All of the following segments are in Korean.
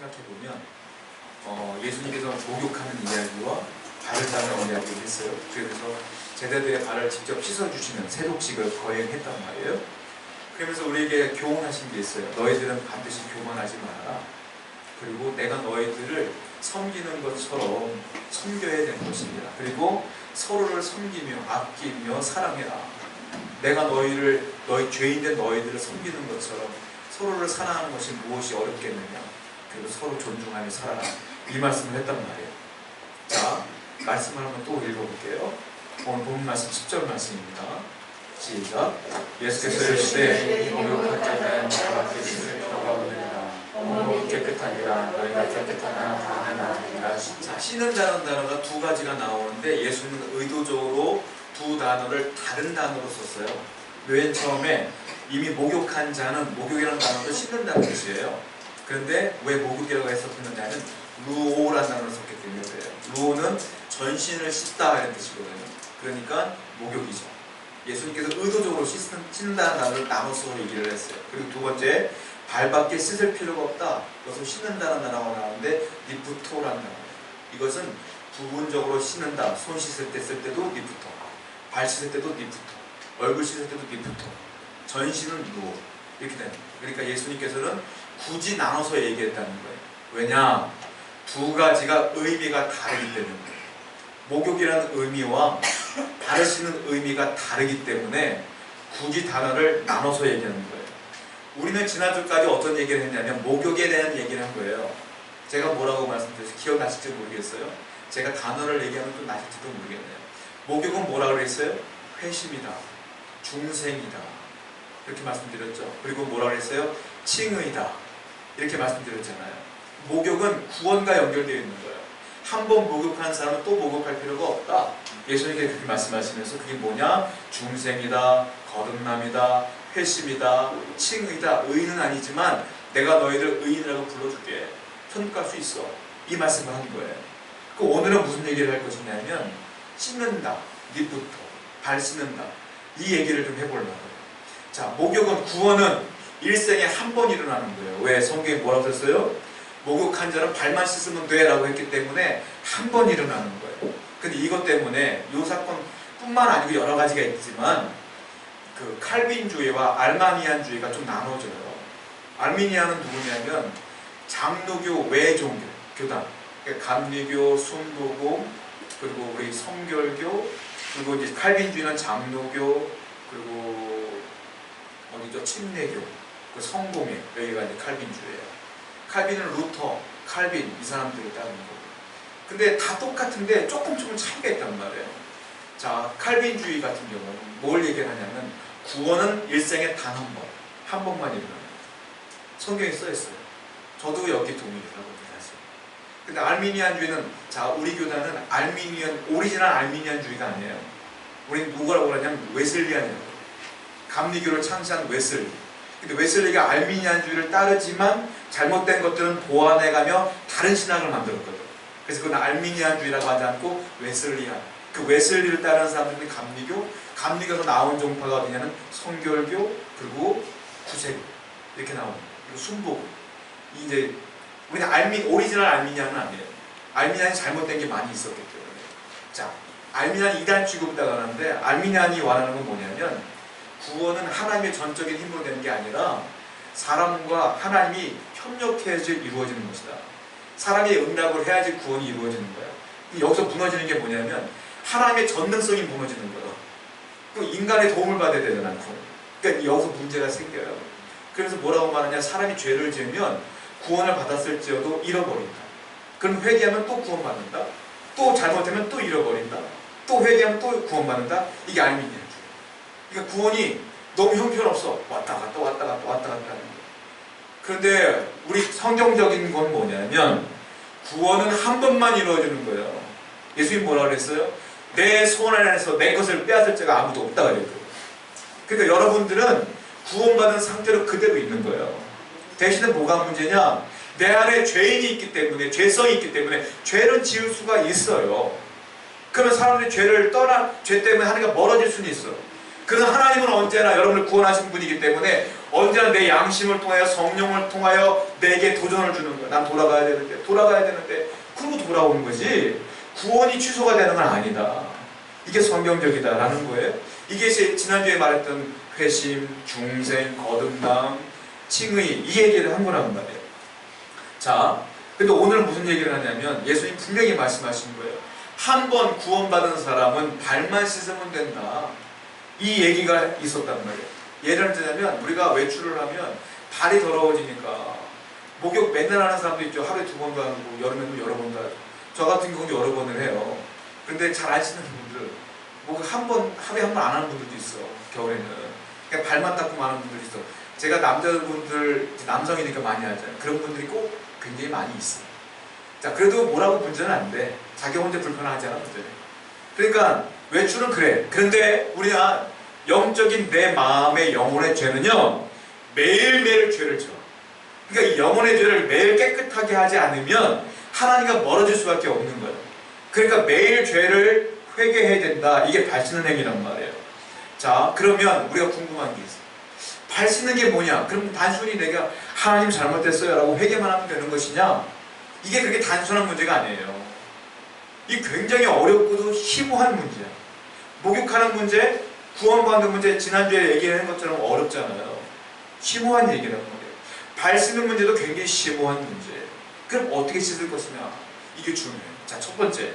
생각해보면 예수님께서 목욕하는 이야기와 발을 닦는 이야기를 했어요. 그래서 제자들의 발을 직접 씻어주시는 세독식을 거행했단 말이에요. 그러면서 우리에게 교훈하신 게 있어요. 너희들은 반드시 교만하지 말아라. 그리고 내가 너희들을 섬기는 것처럼 섬겨야 되는 것입니다. 그리고 서로를 섬기며 아끼며 사랑해라. 내가 너희 죄인된 너희들을 섬기는 것처럼 서로를 사랑하는 것이 무엇이 어렵겠느냐. 그리고 서로 존중하며 살아라. 이 말씀을 했단 말이에요. 자, 말씀을 한번 또 읽어볼게요. 오늘 본 말씀 10절 말씀입니다. 시작. 예수께서 이르시되 목욕할 자는 저밖에 씻을 필요가 없느니라. 온몸이 깨끗하니라. 너희가 깨끗하나 다 하나니라. 자, 씻는 자는 단어가 두 가지가 나오는데 예수는 의도적으로 두 단어를 다른 단어로 썼어요. 맨 처음에 이미 목욕한 자는, 목욕이라는 단어도 씻는다는 뜻이에요. 그런데 왜 목욕이라고 해석했느냐면 루오라는 단어를 썼기 때문에 그래요. 루오는 전신을 씻다 이런 뜻이거든요. 그러니까 목욕이죠. 예수님께서 의도적으로 씻는다는 단어를 나눠서 얘기를 했어요. 그리고 두 번째, 발밖에 씻을 필요가 없다. 그것을 씻는다는 단어가 나오는데 니프토라는 단어예요. 이것은 부분적으로 씻는다. 손 씻을 때 쓸 때도 니프토, 발 씻을 때도 니프토, 얼굴 씻을 때도 니프토, 전신은 루오 이렇게 되는 거예요. 그러니까 예수님께서는 굳이 나눠서 얘기했다는 거예요. 왜냐? 두 가지가 의미가 다르기 때문에. 목욕이라는 의미와 바르시는 의미가 다르기 때문에 굳이 단어를 나눠서 얘기하는 거예요. 우리는 지난주까지 어떤 얘기를 했냐면 목욕에 대한 얘기를 한 거예요. 제가 뭐라고 말씀드렸어요? 기억나실지 모르겠어요. 제가 단어를 얘기하면 좀 나실지도 모르겠네요. 목욕은 뭐라고 그랬어요? 회심이다, 중생이다 이렇게 말씀드렸죠. 그리고 뭐라고 그랬어요? 칭의다 이렇게 말씀드렸잖아요. 목욕은 구원과 연결되어 있는 거예요. 한 번 목욕한 사람은 또 목욕할 필요가 없다. 예수님께서 그렇게 말씀하시면서 그게 뭐냐? 중생이다, 거듭남이다, 회심이다, 칭의다. 의인은 아니지만 내가 너희를 의인이라고 불러줄게. 천국 갈 수 있어. 이 말씀을 한 거예요. 그 오늘은 무슨 얘기를 할 것이냐면 씻는다, 니부터, 발 씻는다. 이 얘기를 좀 해보려고 해요. 자, 목욕은 구원은 일생에 한 번 일어나는 거예요. 왜? 성경에 뭐라고 썼어요? 목욕한 자는 발만 씻으면 돼 라고 했기 때문에 한 번 일어나는 거예요. 근데 이것 때문에 이 사건 뿐만 아니고 여러 가지가 있지만 그 칼빈주의와 알마니안주의가 좀 나눠져요. 알미니안은 누구냐면 장로교 외종교 교단, 그러니까 감리교, 순복음, 그리고 우리 성결교, 그리고 이제 칼빈주의는 장로교, 그리고 어디죠? 침례교, 그 성공회, 여기가 이제 칼빈주의예요. 칼빈은 루터, 칼빈 이 사람들을 따르는 거고. 근데 다 똑같은데 조금 차이가 있단 말이에요. 자, 칼빈주의 같은 경우는 뭘 얘기를 하냐면 구원은 일생에 단 한 번만 일어나요. 성경에 써 있어요. 저도 여기 동의하고 사실. 근데 알미니안주의는, 자, 우리 교단은 오리지널 알미니안주의가 아니에요. 우리는 누구라고 그러냐면 웨슬리안이라고. 감리교를 창시한 웨슬리. 근데 웨슬리가 알미니안주의를 따르지만 잘못된 것들은 보완해가며 다른 신학을 만들었거든. 그래서 그건 알미니안주의라고 하지 않고 웨슬리안. 그 웨슬리를 따르는 사람들은 감리교에서 나온 종파가 어디냐면 성결교, 그리고 구세교 이렇게 나오는 거예요. 그리고 순복음. 이제 우리는 오리지널 알미니안은 아니에요. 알미니안이 잘못된 게 많이 있었기 때문에. 자, 알미니안이 이단 취급을 하는데 알미니안이 원하는 건 뭐냐면 구원은 하나님의 전적인 힘으로 되는 게 아니라 사람과 하나님이 협력해야지 이루어지는 것이다. 사람이 응답을 해야지 구원이 이루어지는 거야. 여기서 무너지는 게 뭐냐면 하나님의 전능성이 무너지는 거예요. 또 인간의 도움을 받아야 되잖아. 그러니까 여기서 문제가 생겨요. 그래서 뭐라고 말하냐? 사람이 죄를 지으면 구원을 받았을지어도 잃어버린다. 그럼 회개하면 또 구원받는다. 또 잘못하면 또 잃어버린다. 또 회개하면 또 구원받는다. 이게 알미니안주의. 그러니까 구원이 너무 형편없어. 왔다 갔다 왔다 갔다 왔다 갔다 하는 거예요. 그런데 우리 성경적인 건 뭐냐면 구원은 한 번만 이루어지는 거예요. 예수님 뭐라 그랬어요? 내 손 안에서 내 것을 빼앗을 자가 아무도 없다 그랬거든요. 그러니까 여러분들은 구원받은 상태로 그대로 있는 거예요. 대신에 뭐가 문제냐? 내 안에 죄인이 있기 때문에, 죄성이 있기 때문에 죄를 지을 수가 있어요. 그러면 사람들이 죄 때문에 하나님과 멀어질 수는 있어. 그러나 하나님은 언제나 여러분을 구원하신 분이기 때문에 언제나 내 양심을 통하여 성령을 통하여 내게 도전을 주는 거야. 난 돌아가야 되는데 그러고 돌아오는 거지 구원이 취소가 되는 건 아니다. 이게 성경적이다라는 거예요. 이게 지난주에 말했던 회심, 중생, 거듭남, 칭의 이 얘기를 한 거란 말이에요. 자, 근데 오늘 무슨 얘기를 하냐면 예수님 분명히 말씀하신 거예요. 한 번 구원받은 사람은 발만 씻으면 된다. 이 얘기가 있었단 말이에요. 예를 들자면 우리가 외출을 하면 발이 더러워지니까 목욕 맨날 하는 사람도 있죠. 하루에 2번도 하고 여름에도 여러 번도 하고. 저 같은 경우도 여러 번을 해요. 근데 잘 안 씻는 분들 목욕 하루에 한 번 안 하는 분들도 있어. 겨울에는 그냥 발만 닦고 마는 분들이 있어. 제가 남자분들 남성이니까 많이 하잖아요. 그런 분들이 꼭 굉장히 많이 있어요. 자, 그래도 뭐라고 문제는 안 돼. 자기 혼자 불편하잖아 문제는. 그러니까 외출은 그래. 그런데 우리가 영적인 내 마음의 영혼의 죄는요 매일매일 죄를 져. 그러니까 이 영혼의 죄를 매일 깨끗하게 하지 않으면 하나님과 멀어질 수밖에 없는 거예요. 그러니까 매일 죄를 회개해야 된다. 이게 발 씻는 행위란 말이에요. 자, 그러면 우리가 궁금한 게 있어요. 발 씻는 게 뭐냐? 그럼 단순히 내가 하나님 잘못됐어요 라고 회개만 하면 되는 것이냐? 이게 그렇게 단순한 문제가 아니에요. 이 굉장히 어렵고도 심오한 문제야. 목욕하는 문제, 구원받는 문제, 지난주에 얘기한 것처럼 어렵잖아요. 심오한 얘기란 말이에요. 발 씻는 문제도 굉장히 심오한 문제예요. 그럼 어떻게 씻을 것이냐? 이게 중요해요. 자, 첫 번째.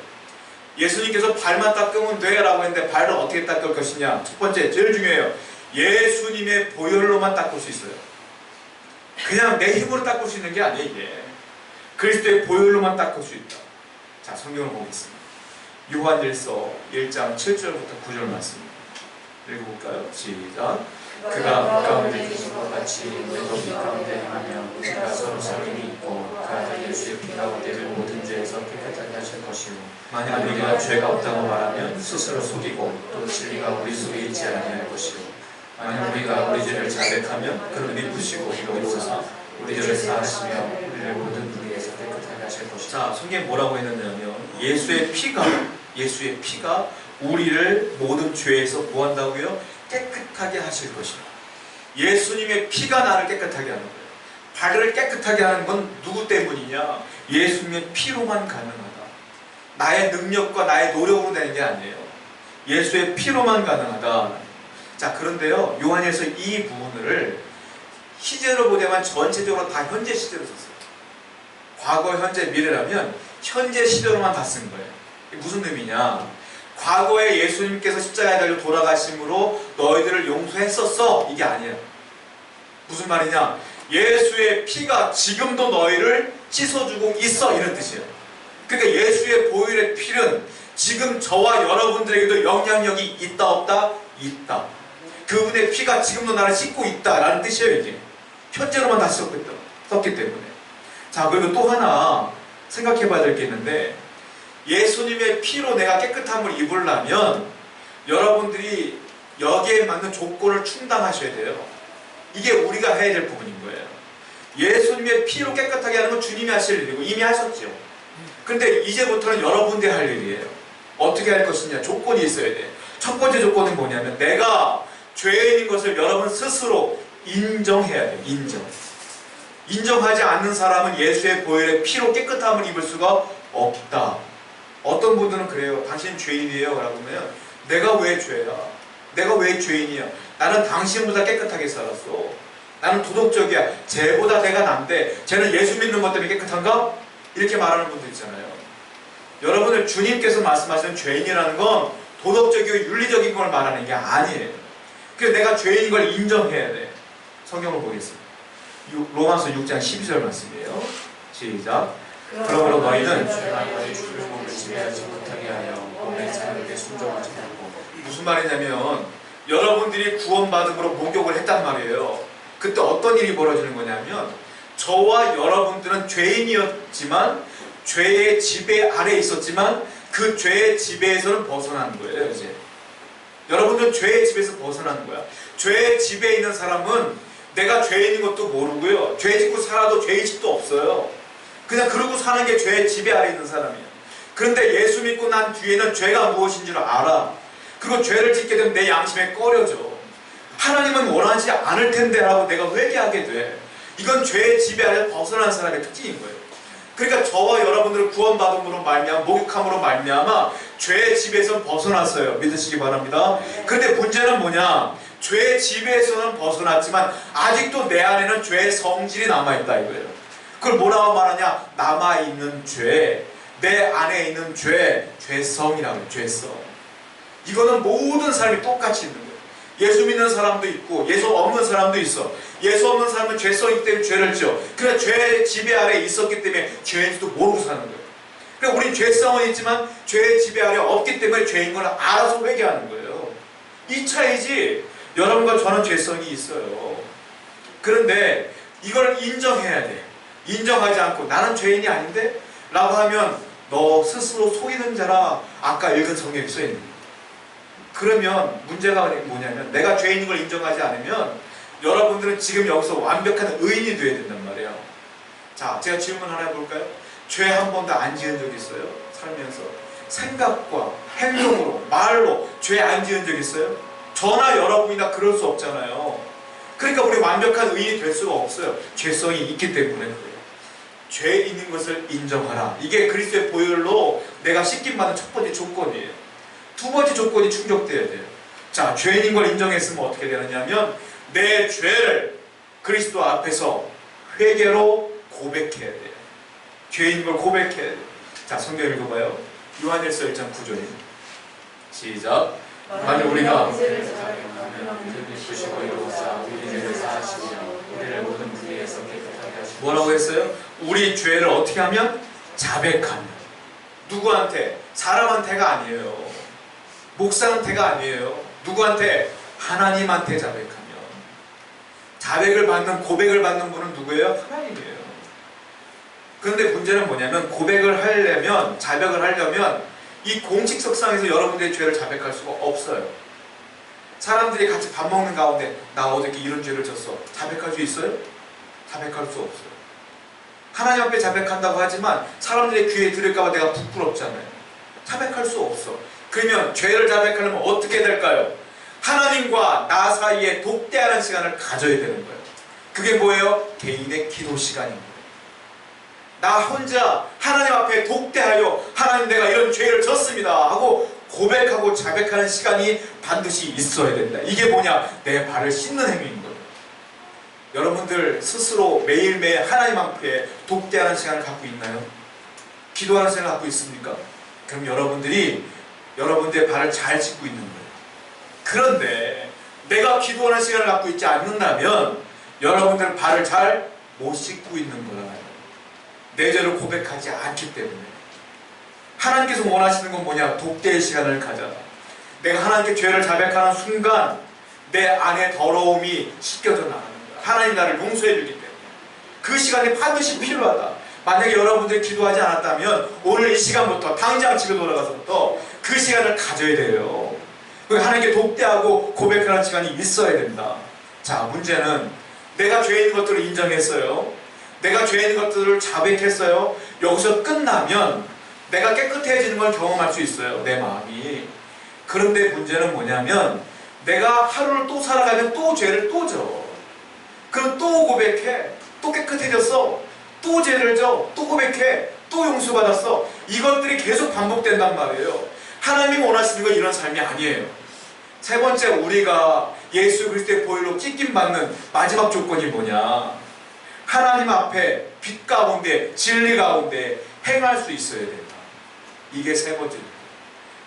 예수님께서 발만 닦으면 돼 라고 했는데 발을 어떻게 닦을 것이냐? 첫 번째, 제일 중요해요. 예수님의 보혈로만 닦을 수 있어요. 그냥 내 힘으로 닦을 수 있는 게 아니에요. 이게 그리스도의 보혈로만 닦을 수 있다. 자, 성경을 보겠습니다. 요한일서 1장 7절부터 9절 말씀 읽어볼까요? 시작. 그가 가운데 계신 것 같이 우리도 이 가운데 행하면 우리가 서로 살림이 있고 그 아들 예수의 피가 우리를 모든 죄에서 깨끗하게 하실 것이요 만약 우리가 죄가 없다고 말하면 스스로 속이고 또 진리가 우리 속에 있지 아니할 것이요 만약 우리가 우리 죄를 자백하면 그는 믿으시고 이로써 우리 죄를 사하시며 우리를 모든 불의에서 깨끗하게 하실 것이요. 자, 성경에 뭐라고 했느냐면 예수의 피가 우리를 모든 죄에서 뭐한다고요? 깨끗하게 하실 것이다. 예수님의 피가 나를 깨끗하게 하는 거예요. 발을 깨끗하게 하는 건 누구 때문이냐? 예수님의 피로만 가능하다. 나의 능력과 나의 노력으로 되는 게 아니에요. 예수의 피로만 가능하다. 자, 그런데요, 요한일서 이 부분을 시제로 보자면 전체적으로 다 현재 시제로 썼어요. 과거, 현재, 미래라면 현재 시제로만 다 쓴 거예요. 이게 무슨 의미냐? 과거에 예수님께서 십자가에 달려 돌아가심으로 너희들을 용서했었어. 이게 아니에요. 무슨 말이냐? 예수의 피가 지금도 너희를 씻어주고 있어. 이런 뜻이에요. 그러니까 예수의 보혈의 피는 지금 저와 여러분들에게도 영향력이 있다 없다? 있다. 그분의 피가 지금도 나를 씻고 있다 라는 뜻이에요. 이게 현재로만 다 썼기 때문에. 자, 그리고 또 하나 생각해 봐야 될 게 있는데 예수님의 피로 내가 깨끗함을 입으려면 여러분들이 여기에 맞는 조건을 충당하셔야 돼요. 이게 우리가 해야 될 부분인 거예요. 예수님의 피로 깨끗하게 하는 건 주님이 하실 일이고 이미 하셨죠. 그런데 이제부터는 여러분들이 할 일이에요. 어떻게 할 것이냐? 조건이 있어야 돼. 첫 번째 조건은 뭐냐면 내가 죄인인 것을 여러분 스스로 인정해야 돼요. 인정하지 않는 사람은 예수의 보혈의 피로 깨끗함을 입을 수가 없다. 어떤 분들은 그래요. 당신 죄인이에요 라고 하면 내가 왜 죄야? 내가 왜 죄인이야? 나는 당신보다 깨끗하게 살았어. 나는 도덕적이야. 쟤보다 내가 난데 쟤는 예수 믿는 것 때문에 깨끗한가? 이렇게 말하는 분들 있잖아요. 여러분들 주님께서 말씀하시는 죄인이라는 건 도덕적이고 윤리적인 걸 말하는 게 아니에요. 그래서 내가 죄인인 걸 인정해야 돼. 성경을 보겠습니다. 로마서 6장 12절 말씀이에요. 시작. 그러므로 너희는 죄가 너희 주를 몸을 지배하지 못하게 하여 몸의 자유에 순종하지 말고. 무슨 말이냐면 여러분들이 구원받음으로 목욕을 했단 말이에요. 그때 어떤 일이 벌어지는 거냐면 저와 여러분들은 죄인이었지만 죄의 지배 아래에 있었지만 그 죄의 지배에서는 벗어나는 거예요. 이제 여러분들은 죄의 지배에서 벗어나는 거야. 죄의 지배에 있는 사람은 내가 죄인인 것도 모르고요. 죄 짓고 살아도 죄의식도 없어요. 그냥 그러고 사는 게 죄의 지배 아래 있는 사람이에요. 그런데 예수 믿고 난 뒤에는 죄가 무엇인 줄 알아. 그리고 죄를 짓게 되면 내 양심에 꺼려져. 하나님은 원하지 않을 텐데 라고 내가 회개하게 돼. 이건 죄의 지배 아래 벗어난 사람의 특징인 거예요. 그러니까 저와 여러분들은 구원받음으로 말미암아, 목욕함으로 말미암아 죄의 지배에서 벗어났어요. 믿으시기 바랍니다. 그런데 문제는 뭐냐? 죄의 지배에서는 벗어났지만 아직도 내 안에는 죄의 성질이 남아있다 이거예요. 그걸 뭐라고 말하냐? 남아있는 죄, 내 안에 있는 죄, 죄성이라고 해요. 죄성. 이거는 모든 사람이 똑같이 있는 거예요. 예수 믿는 사람도 있고 예수 없는 사람도 있어. 예수 없는 사람은 죄성이기 때문에 죄를 지어. 그러나 죄의 지배 아래 있었기 때문에 죄인지도 모르고 사는 거예요. 그러니까 우린 죄성은 있지만 죄의 지배 아래 없기 때문에 죄인 걸 알아서 회개하는 거예요. 이 차이지 여러분과 저는 죄성이 있어요. 그런데 이걸 인정해야 돼. 인정하지 않고 나는 죄인이 아닌데? 라고 하면 너 스스로 속이는 자라 아까 읽은 성경에 써있는 거예요. 그러면 문제가 뭐냐면 내가 죄인인 걸 인정하지 않으면 여러분들은 지금 여기서 완벽한 의인이 되어야 된단 말이에요. 자, 제가 질문 하나 해볼까요? 죄 한 번도 안 지은 적 있어요? 살면서 생각과 행동으로 말로 죄 안 지은 적 있어요? 저나 여러분이나 그럴 수 없잖아요. 그러니까 우리 완벽한 의인이 될 수가 없어요. 죄성이 있기 때문에 그래요. 죄 있는 것을 인정하라. 이게 그리스도의 보혈로 내가 씻김받은 첫 번째 조건이에요. 두 번째 조건이 충족돼야 돼요. 자, 죄인인 걸 인정했으면 어떻게 되느냐면 내 죄를 그리스도 앞에서 회개로 고백해야 돼요. 죄인인 걸 고백해야 돼요. 자, 성경 읽어봐요. 요한일서 1장 9절입니다. 시작. 만일 우리가 죄를 자백하면 이쁘시고 이로써 우리 죄를 사하시며 우리를 모든 불의에서 깨끗하게 하시고 뭐라고 했어요? 우리 죄를 어떻게 하면? 자백하면. 누구한테? 사람한테가 아니에요. 목사한테가 아니에요. 누구한테? 하나님한테 자백하면. 자백을 받는, 고백을 받는 분은 누구예요? 하나님이에요. 그런데 문제는 뭐냐면 고백을 하려면, 자백을 하려면 이 공식석상에서 여러분들의 죄를 자백할 수가 없어요. 사람들이 같이 밥 먹는 가운데 나 어저께 이런 죄를 졌어. 자백할 수 있어요? 자백할 수 없어요. 하나님 앞에 자백한다고 하지만 사람들의 귀에 들을까봐 내가 부끄럽잖아요. 자백할 수 없어. 그러면 죄를 자백하려면 어떻게 될까요? 하나님과 나 사이에 독대하는 시간을 가져야 되는 거예요. 그게 뭐예요? 개인의 기도 시간입니다. 나 혼자 하나님 앞에 독대하여 하나님 내가 이런 죄를 졌습니다 하고 고백하고 자백하는 시간이 반드시 있어야 된다. 이게 뭐냐? 내 발을 씻는 행위인 거예요. 여러분들 스스로 매일매일 하나님 앞에 독대하는 시간을 갖고 있나요? 기도하는 시간을 갖고 있습니까? 그럼 여러분들의 발을 잘 씻고 있는 거예요. 그런데 내가 기도하는 시간을 갖고 있지 않는다면 여러분들 발을 잘 못 씻고 있는 거잖아요. 내 죄를 고백하지 않기 때문에. 하나님께서 원하시는 건 뭐냐? 독대의 시간을 가져라. 내가 하나님께 죄를 자백하는 순간 내 안에 더러움이 씻겨져 나가는 거야. 하나님 나를 용서해 주기 때문에. 그 시간이 반드시 필요하다. 만약에 여러분들이 기도하지 않았다면 오늘 이 시간부터 당장 집에 돌아가서부터 그 시간을 가져야 돼요. 하나님께 독대하고 고백하는 시간이 있어야 된다. 자, 문제는 내가 죄인 것들을 인정했어요. 내가 죄인 것들을 자백했어요. 여기서 끝나면 내가 깨끗해지는 걸 경험할 수 있어요. 내 마음이. 그런데 문제는 뭐냐면 내가 하루를 또 살아가면 또 죄를 또 져. 그럼 또 고백해. 또 깨끗해졌어. 또 죄를 져. 또 고백해. 또 용서받았어. 이것들이 계속 반복된단 말이에요. 하나님이 원하시는 건 이런 삶이 아니에요. 세 번째, 우리가 예수 그리스도의 보혈로 찢김 받는 마지막 조건이 뭐냐? 하나님 앞에 빛 가운데 진리 가운데 행할 수 있어야 된다. 이게 세 번째.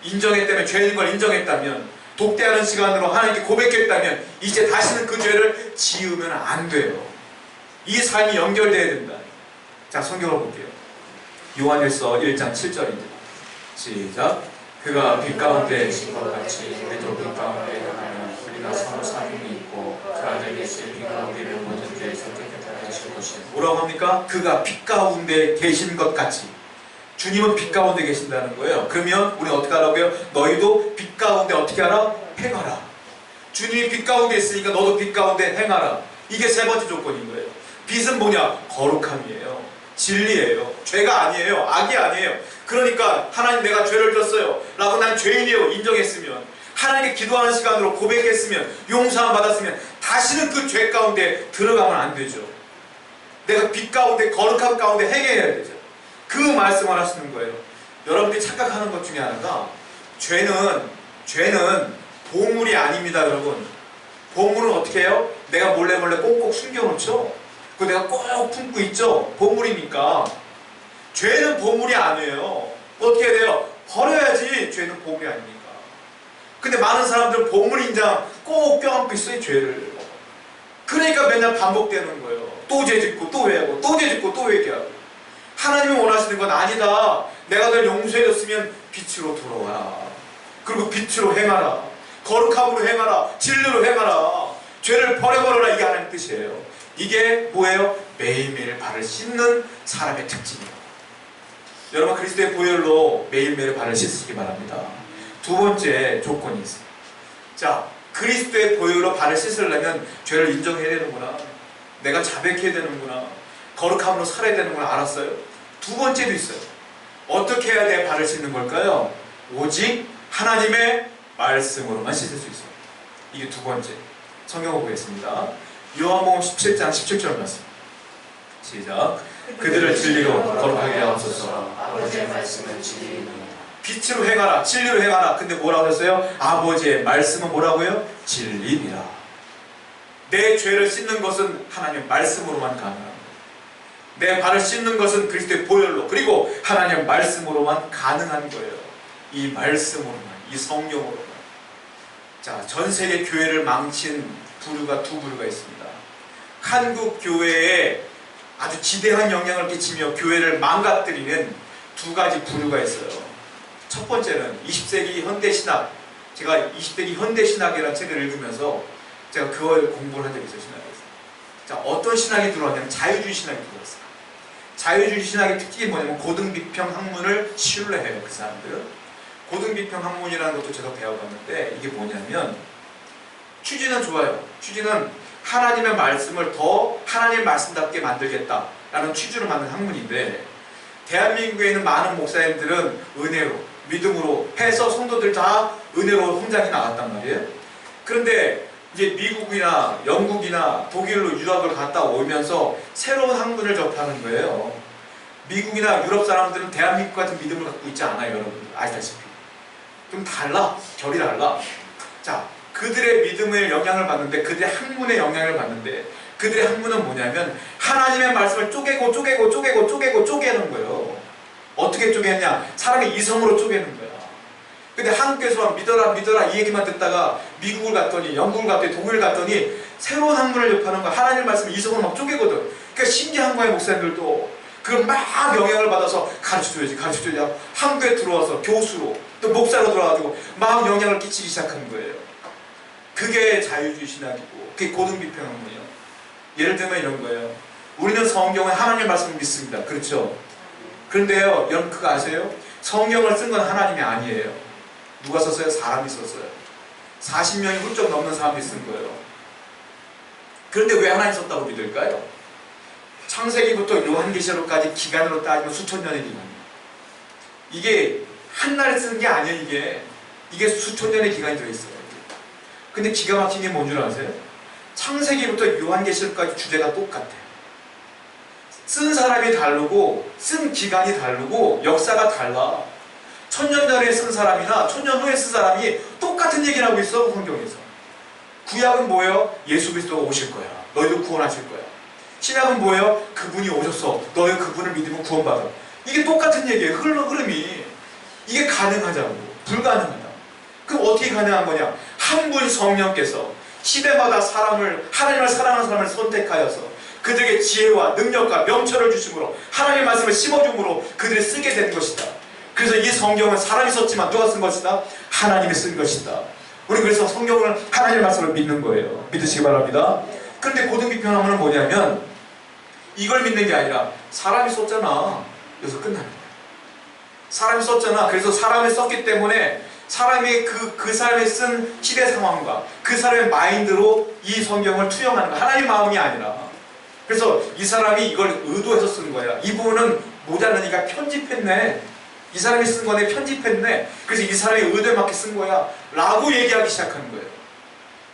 인정했다면, 죄인 걸 인정했다면, 독대하는 시간으로 하나님께 고백했다면 이제 다시는 그 죄를 지으면 안 돼요. 이 삶이 연결돼야 된다. 자, 성경을 볼게요. 요한일서 1장 7절입니다. 시작. 그가 빛 가운데 계신 것 같이 우리도 빛 가운데 행하면 우리가 서로 사귐이 있고 그 아들 예수의 빛과 우리를 모든 죄에서 깨끗하게 하실 것이요. 뭐라고 합니까? 그가 빛 가운데 계신 것 같이. 주님은 빛 가운데 계신다는 거예요. 그러면 우리 어떻게 하라고요? 너희도 빛 가운데 어떻게 하라? 행하라. 주님이 빛 가운데 있으니까 너도 빛 가운데 행하라. 이게 세 번째 조건인 거예요. 빛은 뭐냐? 거룩함이에요. 진리예요. 죄가 아니에요. 악이 아니에요. 그러니까 하나님 내가 죄를 졌어요 라고 난 죄인이에요 인정했으면 하나님께 기도하는 시간으로 고백했으면, 용서함 받았으면 다시는 그 죄 가운데 들어가면 안 되죠. 내가 빛 가운데, 거룩함 가운데 행해야 되죠. 그 말씀을 하시는 거예요. 여러분들이 착각하는 것 중에 하나가, 죄는 보물이 아닙니다, 여러분. 보물은 어떻게 해요? 내가 몰래 꼭꼭 숨겨놓죠. 그거 내가 꼭 품고 있죠. 보물이니까. 죄는 보물이 아니에요. 어떻게 해야 돼요? 버려야지. 죄는 보물이 아닙니까? 근데 많은 사람들은 보물인장 꼭 껴안고 있어요, 죄를. 그러니까 맨날 반복되는 거예요. 또 죄 짓고 또 회하고, 또 죄 짓고 또 회개하고. 하나님이 원하시는 건 아니다. 내가 널 용서해줬으면 빛으로 돌아와라. 그리고 빛으로 행하라. 거룩함으로 행하라. 진리로 행하라. 죄를 버려버려라. 이게 하나님의 뜻이에요. 이게 뭐예요? 매일매일 발을 씻는 사람의 특징이에요. 여러분, 그리스도의 보혈로 매일매일 발을 씻으시기 바랍니다. 두 번째 조건이 있어요. 자, 그리스도의 보혈로 발을 씻으려면 죄를 인정해야 되는구나. 내가 자백해야 되는구나. 거룩함으로 살아야 되는구나. 알았어요? 두 번째도 있어요. 어떻게 해야 내 발을 씻는 걸까요? 오직 하나님의 말씀으로만 씻을 수 있어요. 이게 두 번째. 성경을 보겠습니다. 요한복음 17장 17절 말씀. 시작. 그들을 진리로 거룩하게 하옵소서. 아버지의 말씀은 진리니. 빛으로 행하라. 진리로 행하라. 근데 뭐라고 했어요? 아버지의 말씀은 뭐라고요? 진리니라. 내 죄를 씻는 것은 하나님의 말씀으로만 가능합니다. 내 발을 씻는 것은 그리스도의 보혈로, 그리고 하나님의 말씀으로만 가능한 거예요. 이 말씀으로만, 이 성경으로만. 자, 전 세계 교회를 망친 부류가 두 부류가 있습니다. 한국 교회에 아주 지대한 영향을 끼치며 교회를 망가뜨리는 두 가지 부류가 있어요. 첫 번째는 20세기 현대신학. 제가 20세기 현대신학이라는 책을 읽으면서 제가 그걸 공부를 한 적이 있어요. 신학에서. 자, 어떤 신학이 들어왔냐면 자유주의 신학이 들어왔어요. 자유주의 신학의 특징이 뭐냐면 고등비평 학문을 신뢰해요. 그 사람들은. 고등비평 학문이라는 것도 제가 배워봤는데, 이게 뭐냐면 취지는 좋아요. 취지는 하나님의 말씀을 더 하나님의 말씀답게 만들겠다라는 취지로 만든 학문인데, 대한민국에 있는 많은 목사님들은 은혜로, 믿음으로 해서 성도들 다 은혜로 성장해 나갔단 말이에요. 그런데 이제 미국이나 영국이나 독일로 유학을 갔다 오면서 새로운 학문을 접하는 거예요. 미국이나 유럽 사람들은 대한민국 같은 믿음을 갖고 있지 않아요. 여러분 아시다시피 좀 달라. 결이 달라. 자, 그들의 믿음의 영향을 받는데, 그들의 학문의 영향을 받는데, 그들의 학문은 뭐냐면 하나님의 말씀을 쪼개고 쪼개는 거예요. 어떻게 쪼개냐? 사람의 이성으로 쪼개는 거야. 근데 한국에서 믿어라 이 얘기만 듣다가 미국을 갔더니, 영국을 갔더니, 독일을 갔더니 새로운 학문을 접하는 거야. 하나님의 말씀을 이성으로 막 쪼개거든. 그러니까 신기한 거예요. 목사님들도 그걸 막 영향을 받아서 가르쳐줘야지 한국에 들어와서 교수로 또 목사로 들어와가지고 막 영향을 끼치기 시작하는 거예요. 그게 자유주의 신학이고, 그게 고등비평 학문이에요. 예를 들면 이런 거예요. 우리는 성경은 하나님의 말씀을 믿습니다. 그렇죠? 그런데요, 여러분 그거 아세요? 성경을 쓴 건 하나님이 아니에요. 누가 썼어요? 사람이 썼어요. 40명이 훌쩍 넘는 사람이 쓴 거예요. 그런데 왜 하나님 썼다고 믿을까요? 창세기부터 요한계시록까지 기간으로 따지면 수천 년의 기간이에요. 이게 한날에 쓰는 게 아니에요. 이게 수천 년의 기간이 들어있어요. 근데 기가 막힌 게 뭔 줄 아세요? 창세기부터 요한계시록까지 주제가 똑같아요. 쓴 사람이 다르고 쓴 기간이 다르고 역사가 달라. 1000년 전에 쓴 사람이나 1000년 후에 쓴 사람이 똑같은 얘기를 하고 있어. 성경에서. 구약은 뭐예요? 예수 그리스도가 오실 거야. 너희도 구원하실 거야. 신약은 뭐예요? 그분이 오셨어. 너희 그분을 믿으면 구원받아. 이게 똑같은 얘기예요. 흐름이. 이게 가능하자고. 불가능하다. 그럼 어떻게 가능한 거냐? 한 분 성령께서 시대마다 하나님을 사랑하는 사람을 선택하여서 그들에게 지혜와 능력과 명철을 주심으로 하나님의 말씀을 심어줌으로 그들이 쓰게 된 것이다. 그래서 이 성경은 사람이 썼지만 누가 쓴 것이다? 하나님이 쓴 것이다. 우리 그래서 성경을 하나님의 말씀을 믿는 거예요. 믿으시기 바랍니다. 그런데 고등비평 학문은 뭐냐면 이걸 믿는 게 아니라 사람이 썼잖아. 여기서 끝나는 거야. 사람이 썼잖아. 그래서 사람이 썼기 때문에 사람이 그 사람이 쓴 시대 상황과 그 사람의 마인드로 이 성경을 투영하는 거야. 하나님 마음이 아니라. 그래서 이 사람이 이걸 의도해서 쓴 거야. 이 부분은 모자라니까 편집했네. 이 사람이 쓴 거네, 편집했네. 그래서 이 사람의 의도에 맞게 쓴 거야 라고 얘기하기 시작하는 거예요.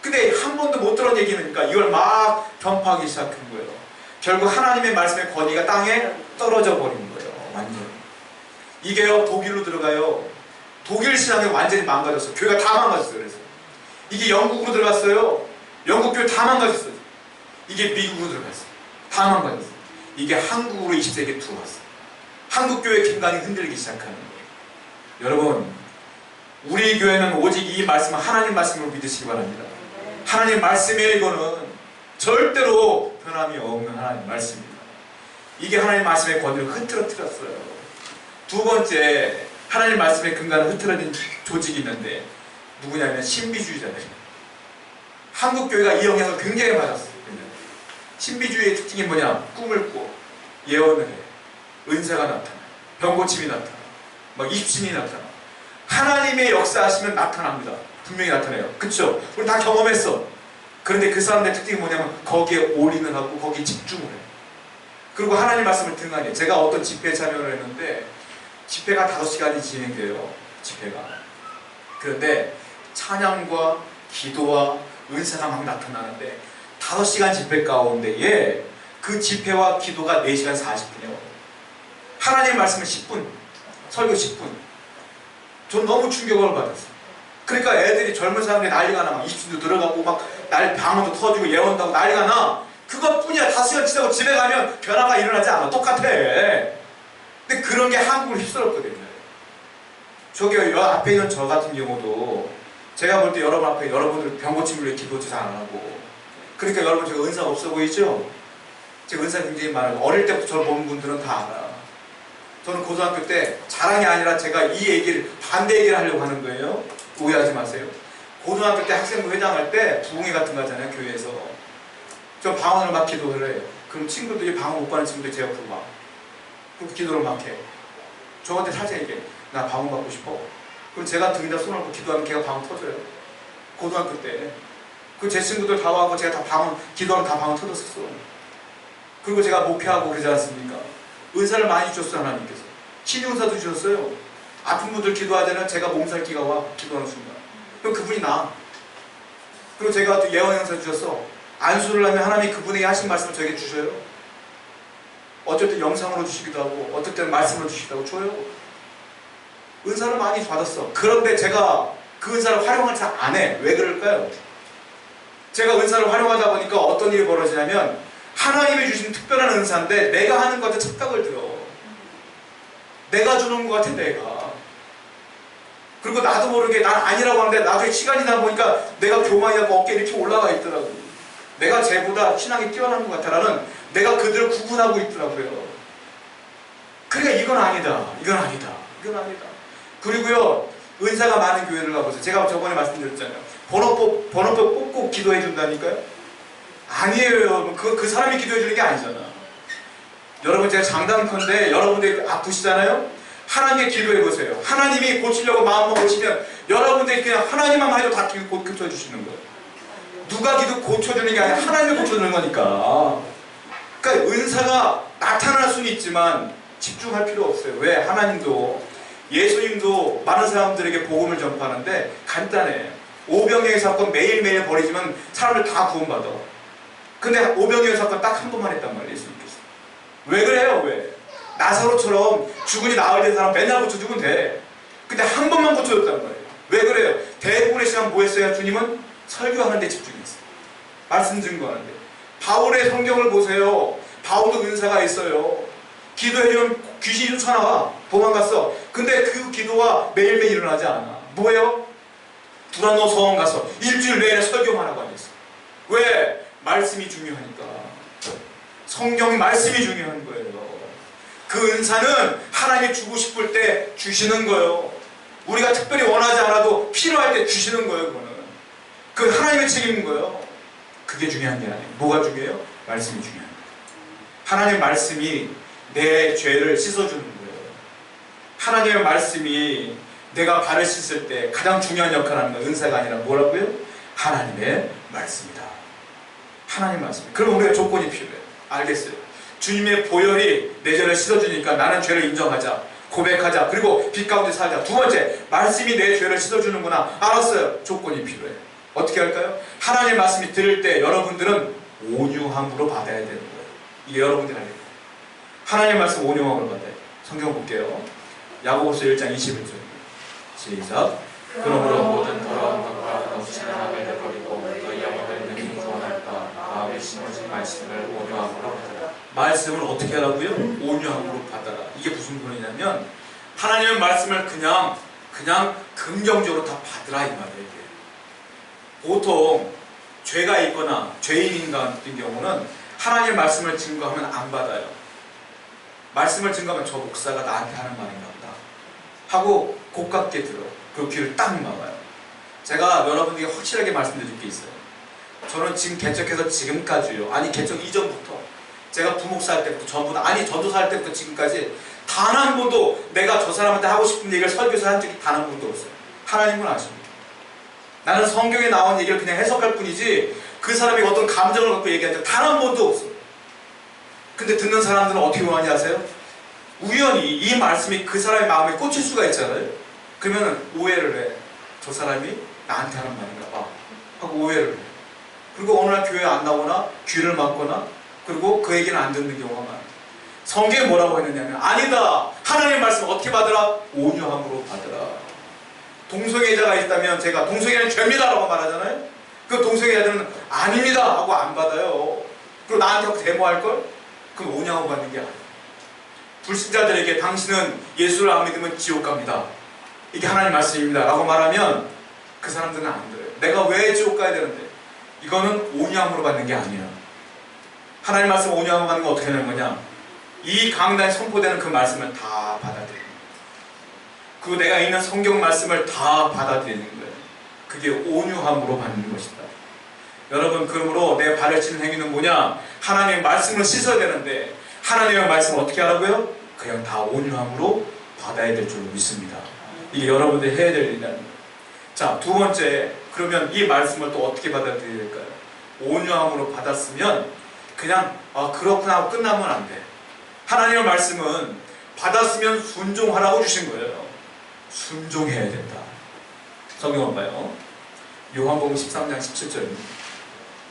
근데 한 번도 못 들은 얘기니까 이걸 막 전파하기 시작한 거예요. 결국 하나님의 말씀의 권위가 땅에 떨어져 버린 거예요. 완전히. 이게요, 독일로 들어가요. 독일 신앙이 완전히 망가졌어요. 교회가 다 망가졌어요. 그래서 이게 영국으로 들어갔어요. 영국 교회 다 망가졌어요. 이게 미국으로 들어갔어요. 다 망가졌어요. 이게 한국으로 20세기에 들어왔어요. 한국 교회 김강이 흔들리기 시작하는 거예요. 여러분, 우리 교회는 오직 이 말씀을 하나님 말씀으로 믿으시기 바랍니다. 하나님 말씀이에요. 이거는 절대로 변함이 없는 하나님 말씀입니다. 이게 하나님 말씀의 권위를 흐트러뜨렸어요. 두 번째, 하나님 말씀의 근간을 흐트러진 조직이 있는데 누구냐면 신비주의자들입니다. 한국 교회가 이 영향을 굉장히 받았어요. 신비주의의 특징이 뭐냐? 꿈을 꿔, 예언을 해, 은사가 나타나, 병고침이 나타나, 막 입신이 나타나. 하나님의 역사하시면 나타납니다. 분명히 나타나요. 그쵸? 우리 다 경험했어. 그런데 그 사람들의 특징이 뭐냐면 거기에 올인을 하고 거기에 집중을 해요. 그리고 하나님 말씀을 등한해. 제가 어떤 집회에 참여를 했는데 집회가 5시간이 진행돼요. 집회가. 그런데 찬양과 기도와 은사가 막 나타나는데 5시간 집회 가운데에 그 집회와 기도가 4시간 40분이에요. 하나님의 말씀은 10분, 설교 10분. 전 너무 충격을 받았어요. 그러니까 애들이, 젊은 사람들이 난리가 나. 막 입신도 들어가고 막 방언도 터지고 예언도 하고 난리가 나. 그것뿐이야. 5시간 지나고 집에 가면 변화가 일어나지 않아. 똑같아. 근데 그런 게 한국을 휩쓸었거든요. 저기 여 앞에 있는 저 같은 경우도 제가 볼 때 여러분 앞에 여러분들 병고침을 위해 기도도 잘 안 하고, 그러니까 여러분 제가 은사 없어 보이죠? 제가 은사 굉장히 많아요. 어릴 때부터 저를 본 분들은 다 알아. 저는 고등학교 때 자랑이 아니라 제가 이 얘기를, 반대 얘기를 하려고 하는 거예요. 오해하지 마세요. 고등학교 때 학생부 회장할 때 부흥회 같은 거 하잖아요. 교회에서. 저 방언을 막 기도를 해요. 그럼 친구들이 방언 못 받는 친구들이 제 옆으로 막 그 기도를 막 해. 저한테 살짝 얘기해. 나 방언 받고 싶어. 그럼 제가 등에다 손을 얹고 기도하면 걔가 방언 터져요. 고등학교 때. 그 제 친구들 다 와고 제가 다 방언, 기도하면 다 방언 터졌었어. 그리고 제가 목회하고 그러지 않습니까? 은사를 많이 주셨어요. 하나님께서. 신용사도 주셨어요. 아픈 분들 기도하자면 제가 몸살기가 와. 기도하는 순간. 그럼 그분이 나. 그리고 제가 또 예언 형사 주셨어. 안수를 하면 하나님이 그분에게 하신 말씀을 저에게 주셔요. 어쩔 때 영상으로 주시기도 하고 어떨 때는 말씀으로 주시기도 하고 줘요. 은사를 많이 받았어. 그런데 제가 그 은사를 활용하지 안 해. 왜 그럴까요? 제가 은사를 활용하다 보니까 어떤 일이 벌어지냐면 하나님이 주신 특별한 은사인데 내가 하는 것에 착각을 들어. 내가 주는 것 같아. 내가. 그리고 나도 모르게 난 아니라고 하는데 나중에 시간이 지나 보니까 내가 교만이 하고 어깨에 이렇게 올라가 있더라고. 내가 쟤보다 신앙이 뛰어난 것 같아라는, 내가 그들을 구분하고 있더라고요. 그러니까 이건 아니다. 이건 아니다. 이건 아니다. 그리고요, 은사가 많은 교회를 가보세요. 제가 저번에 말씀드렸잖아요. 번호표 뽑고 기도해 준다니까요. 아니에요. 그 사람이 기도해 주는 게 아니잖아. 여러분, 제가 장담컨대 여러분들이 아프시잖아요. 하나님께 기도해 보세요. 하나님이 고치려고 마음만 고치면 여러분들이 그냥 하나님만 해도 다 고쳐주시는 거예요. 누가 기도 고쳐주는 게 아니라 하나님이 고쳐주는 거니까. 그러니까 은사가 나타날 수는 있지만 집중할 필요 없어요. 왜? 하나님도, 예수님도 많은 사람들에게 복음을 전파하는데 간단해. 오병이어 사건 매일매일 벌이지만 사람들 다 구원받아. 근데 오병이어 사건 딱 한 번만 했단 말이에요. 예수님께서. 왜 그래요? 왜? 나사로처럼 죽으니 나을 된 사람 맨날 고쳐주면 돼. 근데 한 번만 고쳐줬단 말이에요. 왜 그래요? 대부분의 시간 뭐 했어요? 주님은 설교하는 데 집중했어요. 말씀 증거하는데. 바울의 성경을 보세요. 바울도 은사가 있어요. 기도해주면 귀신이 쫓아나와. 도망갔어. 근데 그 기도가 매일매일 일어나지 않아. 뭐예요? 두란노 서원 가서 일주일 내내 설교만 하고 앉았어. 왜? 말씀이 중요하니까. 성경이 말씀이 중요한 거예요. 그 은사는 하나님이 주고 싶을 때 주시는 거예요. 우리가 특별히 원하지 않아도 필요할 때 주시는 거예요. 그거는. 그 하나님의 책임인 거예요. 그게 중요한 게 아니에요. 뭐가 중요해요? 말씀이 중요한 거예요. 하나님의 말씀이 내 죄를 씻어주는 거예요. 하나님의 말씀이 내가 발을 씻을 때 가장 중요한 역할을 하는 건 은사가 아니라 뭐라고요? 하나님의 말씀이다. 하나님의 말씀. 그럼 우리가 조건이 필요해요. 알겠어요. 주님의 보혈이 내 죄를 씻어주니까 나는 죄를 인정하자. 고백하자. 그리고 빛 가운데 살자. 두 번째, 말씀이 내 죄를 씻어주는구나. 알았어요. 조건이 필요해요. 어떻게 할까요? 하나님의 말씀이 들을 때 여러분들은 온유함으로 받아야 되는 거예요. 이게 여러분들이 할 일이에요. 하나님의 말씀 온유함으로 받아야 돼요. 성경 볼게요. 야고보서 1장 21절. 시작. 그러므로 모든 더러운 것과 넘치는 악을 내버리고 너희 영혼을 능히 구원할까 마음에 심어진 말씀을 온유함으로 받으라. 말씀을 어떻게 하라고요? 온유함으로 받아라. 이게 무슨 소리냐면 하나님의 말씀을 그냥 긍정적으로 다 받으라 이 말이에요. 이게. 보통 죄가 있거나 죄인인 같은 경우는 하나님의 말씀을 증거하면 안 받아요. 말씀을 증거하면 저 목사가 나한테 하는 말인가 보다 하고 고깝게 들어. 그 귀를 딱 막아요. 제가 여러분에게 확실하게 말씀드릴 게 있어요. 저는 지금 개척해서 지금까지요. 아니 개척 이전부터 제가 부목사 할 때부터 전부다. 아니 전도사 할 때부터 지금까지 단 한 번도 내가 저 사람한테 하고 싶은 얘기를 설교에서 한 적이 단 한 번도 없어요. 하나님은 아십니다. 나는 성경에 나온 얘기를 그냥 해석할 뿐이지 그 사람이 어떤 감정을 갖고 얘기한 적 단 한 번도 없어요. 근데 듣는 사람들은 어떻게 원하는지 아세요? 우연히 이 말씀이 그 사람의 마음에 꽂힐 수가 있잖아요. 그러면 오해를 해. 저 사람이 나한테 하는 말인가 봐 하고 오해를 해. 그리고 어느 날 교회 안 나오거나 귀를 막거나 그리고 그 얘기는 안 듣는 경우가 많아요. 성경에 뭐라고 했느냐면 아니다. 하나님의 말씀 어떻게 받으라? 온유함으로 받으라. 동성애자가 있다면 제가 동성애는 죄입니다 라고 말하잖아요. 그 동성애자들은 아닙니다 하고 안 받아요. 그리고 나한테 하고 데모할걸? 그럼 온유함으로 받는 게 아니에요. 불신자들에게 당신은 예수를 안 믿으면 지옥 갑니다. 이게 하나님 말씀입니다 라고 말하면 그 사람들은 안 들어요. 내가 왜 지옥 가야 되는데? 이거는 온유함으로 받는 게 아니에요. 하나님 말씀 온유함으로 받는 건 어떻게 하는 거냐? 이 강단에 선포되는 그 말씀을 다 받아들이는 거예요. 그 내가 읽는 성경 말씀을 다 받아들이는 거예요. 그게 온유함으로 받는 것이다. 여러분, 그러므로 내 발을 찢는 행위는 뭐냐? 하나님의 말씀을 씻어야 되는데 하나님의 말씀을 어떻게 하라고요? 그냥 다 온유함으로 받아야 될 줄로 믿습니다. 이게 여러분들이 해야 될 일이라는 거예요. 자, 두 번째, 그러면 이 말씀을 또 어떻게 받아들여야 될까요? 온유함으로 받았으면 그냥 그렇구나 하고 끝나면 안 돼. 하나님의 말씀은 받았으면 순종하라고 주신 거예요. 순종해야 된다. 성경 봐요. 요한복음 13장 17절입니다.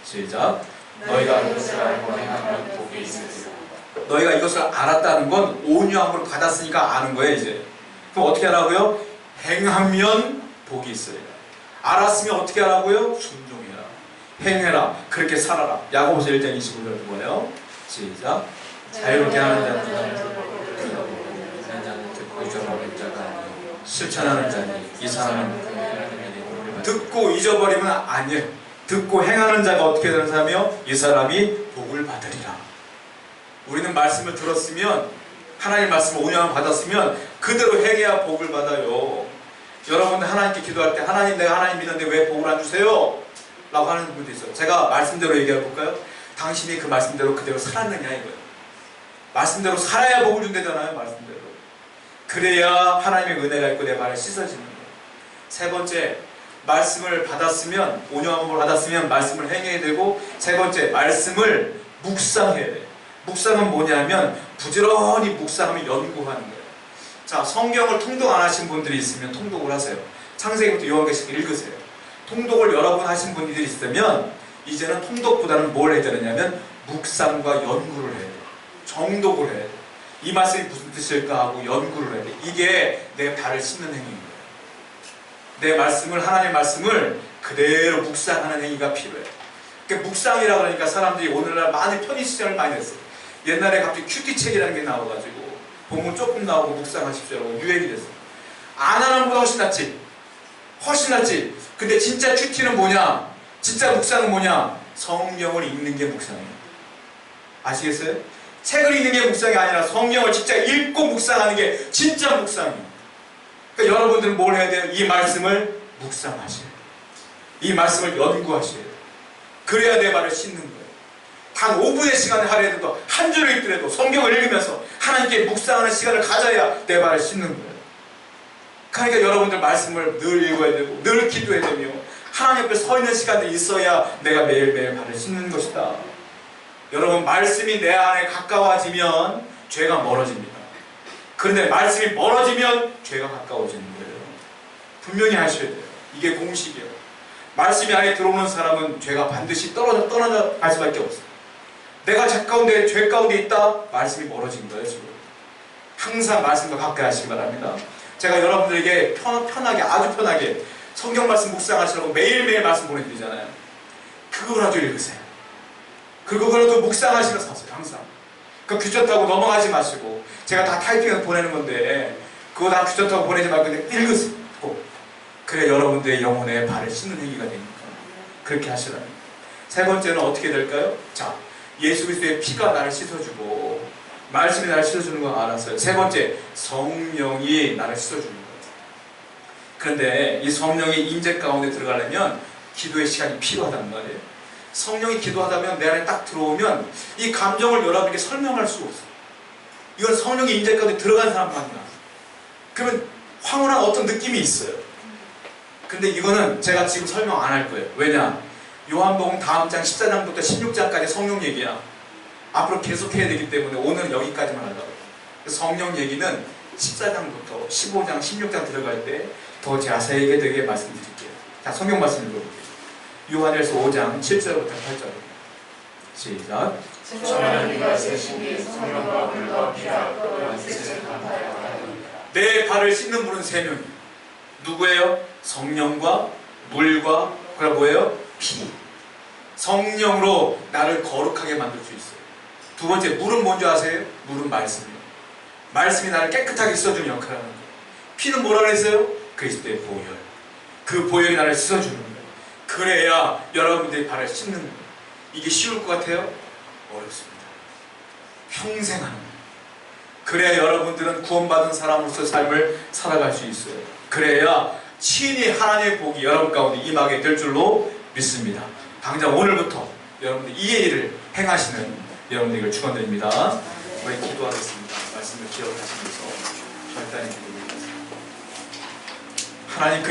시작. 너희가 이것을 알고 행하면 복이 있으리라. 너희가 이것을 알았다는 건 온유함으로 받았으니까 아는 거예요. 이제 그럼 어떻게 하라고요? 행하면 복이 있으리라. 알았으면 어떻게 하라고요? 순종해라. 행해라. 그렇게 살아라. 야고보서 1장 25절 뭐예요? 시작. 자유롭게 하는 자는 듣고 잊어버린 자가 아니요 실천하는 자니 이 사람은 그 행하는 일이 복을 받으리라. 듣고 잊어버리면 아니에요. 듣고 행하는 자가 어떻게 되는 사람이요? 이 사람이 복을 받으리라. 우리는 말씀을 들었으면 하나님 말씀을 온유함을 받았으면 그대로 행해야 복을 받아요. 여러분들 하나님께 기도할 때 하나님 내가 하나님 믿는데 왜 복을 안 주세요? 라고 하는 분도 있어요. 제가 말씀대로 얘기해 볼까요? 당신이 그 말씀대로 그대로 살았느냐 이거예요. 말씀대로 살아야 복을 준다잖아요. 말씀대로. 그래야 하나님의 은혜가 있고 내 발을 씻어지는 거예요. 세 번째, 말씀을 받았으면 온유함을 받았으면 말씀을 행해야 되고 세 번째, 말씀을 묵상해야 돼요. 묵상은 뭐냐면 부지런히 묵상하면 연구하는 거예요. 자, 성경을 통독 안 하신 분들이 있으면 통독을 하세요. 창세기부터 요한계시록 읽으세요. 통독을 여러 번 하신 분들이 있으면 이제는 통독보다는 뭘 해야 되느냐면 묵상과 연구를 해야 돼요. 정독을 해야 돼요. 이 말씀이 무슨 뜻일까 하고 연구를 해야 돼요. 이게 내 발을 씻는 행위인 거예요. 내 말씀을, 하나님의 말씀을 그대로 묵상하는 행위가 필요해요. 그러니까 묵상이라고 하니까 사람들이 오늘날 많은 편의시장을 많이 했어요. 옛날에 갑자기 큐티책이라는 게 나와가지고 본문 조금 나오고 묵상하십시오라고 유행이 됐어요. 안 하는 것보다 훨씬 낫지. 훨씬 낫지. 근데 진짜 큐티는 뭐냐? 진짜 묵상은 뭐냐? 성경을 읽는 게 묵상이에요. 아시겠어요? 책을 읽는 게 묵상이 아니라 성경을 진짜 읽고 묵상하는 게 진짜 묵상이에요. 그러니까 여러분들은 뭘 해야 돼요? 이 말씀을 묵상하셔야 돼요. 이 말씀을 연구하셔야 돼요. 그래야 내 발을 씻는 거예요. 단 5분의 시간을 하려도 한 줄을 읽더라도 성경을 읽으면서 하나님께 묵상하는 시간을 가져야 내 발을 씻는 거예요. 그러니까 여러분들 말씀을 늘 읽어야 되고 늘 기도해야 되며 하나님 앞에 서 있는 시간들이 있어야 내가 매일매일 발을 씻는 것이다. 여러분, 말씀이 내 안에 가까워지면 죄가 멀어집니다. 그런데 말씀이 멀어지면 죄가 가까워지는 거예요. 분명히 하셔야 돼요. 이게 공식이에요. 말씀이 안에 들어오는 사람은 죄가 반드시 떠나갈 수밖에 없어요. 내가 죄 가운데 있다? 말씀이 멀어진 거예요, 지금. 항상 말씀과 가까이 하시기 바랍니다. 제가 여러분들에게 편하게, 아주 편하게 성경 말씀 묵상하시라고 매일매일 말씀 보내드리잖아요. 그거라도 읽으세요. 그거라도 묵상하시면서 하세요, 항상. 그 귀찮다고 넘어가지 마시고, 제가 다 타이핑해서 보내는 건데, 그거 다 귀찮다고 보내지 말고 그냥 읽으세요. 그래 여러분들의 영혼에 발을 씻는 행위가 되니까. 그렇게 하시라는. 세 번째는 어떻게 될까요? 자, 예수 그리스도의 피가 나를 씻어주고, 말씀이 나를 씻어주는 거 알았어요. 세 번째, 성령이 나를 씻어주는 거예요. 그런데 이 성령이 임재 가운데 들어가려면 기도의 시간이 필요하단 말이에요. 성령이 기도하다면 내 안에 딱 들어오면 이 감정을 여러분에게 설명할 수가 없어요. 이건 성령이 임재 가운데 들어간 사람만 알아요. 그러면 황홀한 어떤 느낌이 있어요. 근데 이거는 제가 지금 설명 안 할 거예요. 왜냐? 요한복음 다음 장 14장부터 16장까지 성령 얘기야. 앞으로 계속 해야 되기 때문에 오늘 여기까지만 하려고. 성령 얘기는 14장부터 15장, 16장 들어갈 때 더 자세하게 되게 말씀드릴게요. 자, 성경 말씀 읽어볼게요. 요한일서 5장 7절부터 8절. 시작. 내 발을 씻는 분은 세 명이에요. 누구예요? 성령과 물과 그리고 뭐예요? 피. 성령으로 나를 거룩하게 만들 수 있어요. 두 번째, 물은 뭔지 아세요? 물은 말씀이에요. 말씀이 나를 깨끗하게 씻어주는 역할을 하는 거예요. 피는 뭐라 그랬어요? 그리스도의 보혈. 그 보혈이 나를 씻어주는 거예요. 그래야 여러분들이 발을 씻는 거예요. 이게 쉬울 것 같아요? 어렵습니다. 평생 하는 거예요. 그래야 여러분들은 구원받은 사람으로서 삶을 살아갈 수 있어요. 그래야 친히 하나님의 복이 여러분 가운데 임하게 될 줄로 믿습니다. 당장 오늘부터 여러분들 이 일을 행하시는 여러분들에게 축원드립니다. 우리 기도하겠습니다. 말씀을 기억하시면서 절단의 기도를 하나님